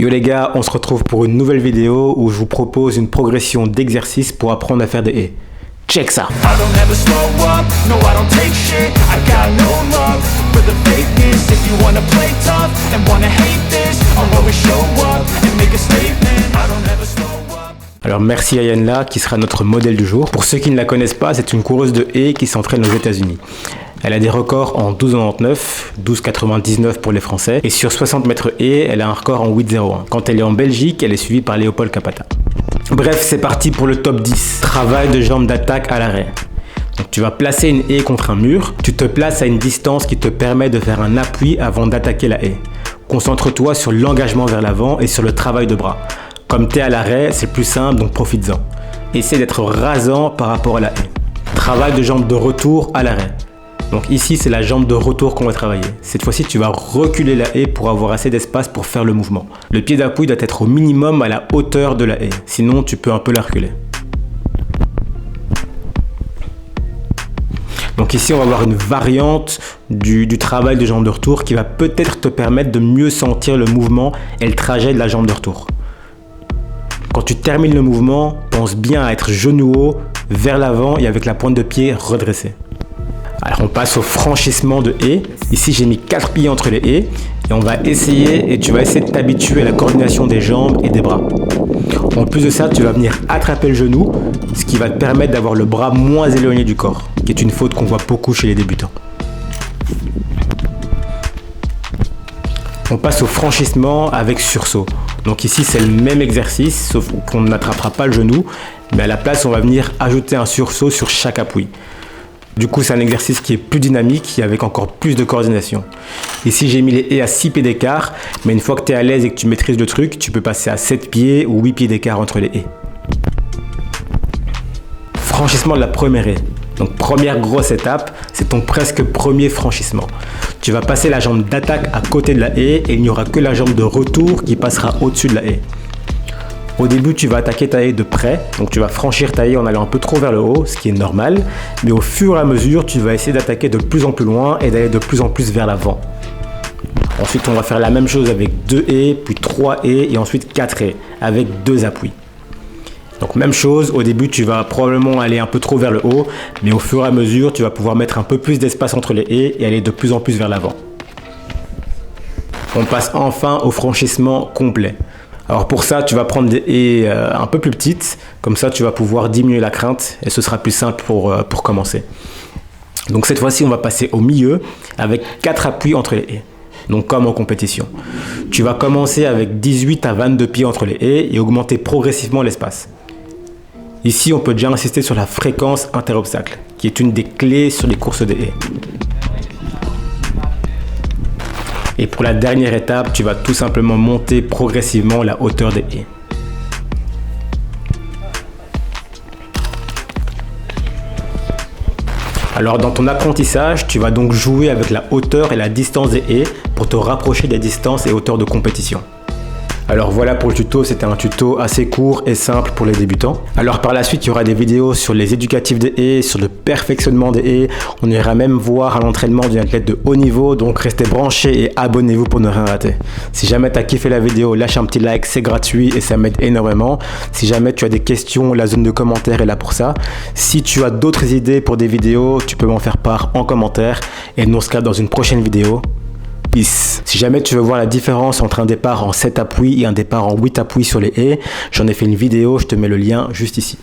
Yo les gars, on se retrouve pour une nouvelle vidéo où je vous propose une progression d'exercices pour apprendre à faire des haies. Check ça. Alors merci à Yann qui sera notre modèle du jour. Pour ceux qui ne la connaissent pas, c'est une coureuse de haies qui s'entraîne aux États-Unis. Elle a des records en 12,99, 12,99 pour les Français. Et sur 60 mètres haies, elle a un record en 8,01. Quand elle est en Belgique, elle est suivie par Léopold Capata. Bref, c'est parti pour le top 10. Travail de jambes d'attaque à l'arrêt. Donc tu vas placer une haie contre un mur. Tu te places à une distance qui te permet de faire un appui avant d'attaquer la haie. Concentre-toi sur l'engagement vers l'avant et sur le travail de bras. Comme tu es à l'arrêt, c'est plus simple, donc profites-en. Essaie d'être rasant par rapport à la haie. Travail de jambes de retour à l'arrêt. Donc ici, c'est la jambe de retour qu'on va travailler. Cette fois-ci, tu vas reculer la haie pour avoir assez d'espace pour faire le mouvement. Le pied d'appui doit être au minimum à la hauteur de la haie. Sinon, tu peux un peu la reculer. Donc ici, on va avoir une variante du travail de jambe de retour qui va peut-être te permettre de mieux sentir le mouvement et le trajet de la jambe de retour. Quand tu termines le mouvement, pense bien à être genou haut, vers l'avant et avec la pointe de pied redressée. Alors on passe au franchissement de haies. Ici j'ai mis 4 pieds entre les haies et on va essayer et tu vas essayer de t'habituer à la coordination des jambes et des bras. En plus de ça, tu vas venir attraper le genou, ce qui va te permettre d'avoir le bras moins éloigné du corps, qui est une faute qu'on voit beaucoup chez les débutants. On passe au franchissement avec sursaut. Donc ici c'est le même exercice, sauf qu'on n'attrapera pas le genou, mais à la place on va venir ajouter un sursaut sur chaque appui. Du coup, c'est un exercice qui est plus dynamique et avec encore plus de coordination. Ici, j'ai mis les haies à 6 pieds d'écart, mais une fois que tu es à l'aise et que tu maîtrises le truc, tu peux passer à 7 pieds ou 8 pieds d'écart entre les haies. Franchissement de la première haie. Donc, première grosse étape, c'est ton presque premier franchissement. Tu vas passer la jambe d'attaque à côté de la haie et il n'y aura que la jambe de retour qui passera au-dessus de la haie. Au début, tu vas attaquer ta haie de près, donc tu vas franchir ta haie en allant un peu trop vers le haut, ce qui est normal, mais au fur et à mesure, tu vas essayer d'attaquer de plus en plus loin et d'aller de plus en plus vers l'avant. Ensuite, on va faire la même chose avec 2 haies, puis 3 haies et ensuite 4 haies, avec 2 appuis. Donc même chose, au début, tu vas probablement aller un peu trop vers le haut, mais au fur et à mesure, tu vas pouvoir mettre un peu plus d'espace entre les haies et aller de plus en plus vers l'avant. On passe enfin au franchissement complet. Alors pour ça, tu vas prendre des haies un peu plus petites, comme ça tu vas pouvoir diminuer la crainte et ce sera plus simple pour commencer. Donc cette fois-ci, on va passer au milieu avec 4 appuis entre les haies, donc comme en compétition. Tu vas commencer avec 18 à 22 pieds entre les haies et augmenter progressivement l'espace. Ici, on peut déjà insister sur la fréquence interobstacle, qui est une des clés sur les courses de haies. Et pour la dernière étape, tu vas tout simplement monter progressivement la hauteur des haies. Alors dans ton apprentissage, tu vas donc jouer avec la hauteur et la distance des haies pour te rapprocher des distances et hauteurs de compétition. Alors voilà pour le tuto, c'était un tuto assez court et simple pour les débutants. Alors par la suite, il y aura des vidéos sur les éducatifs des haies, sur le perfectionnement des haies. On ira même voir à l'entraînement d'une athlète de haut niveau, donc restez branchés et abonnez-vous pour ne rien rater. Si jamais tu as kiffé la vidéo, lâche un petit like, c'est gratuit et ça m'aide énormément. Si jamais tu as des questions, la zone de commentaires est là pour ça. Si tu as d'autres idées pour des vidéos, tu peux m'en faire part en commentaire et nous on se capte dans une prochaine vidéo. Peace. Si jamais tu veux voir la différence entre un départ en 7 appuis et un départ en 8 appuis sur les haies, j'en ai fait une vidéo, je te mets le lien juste ici.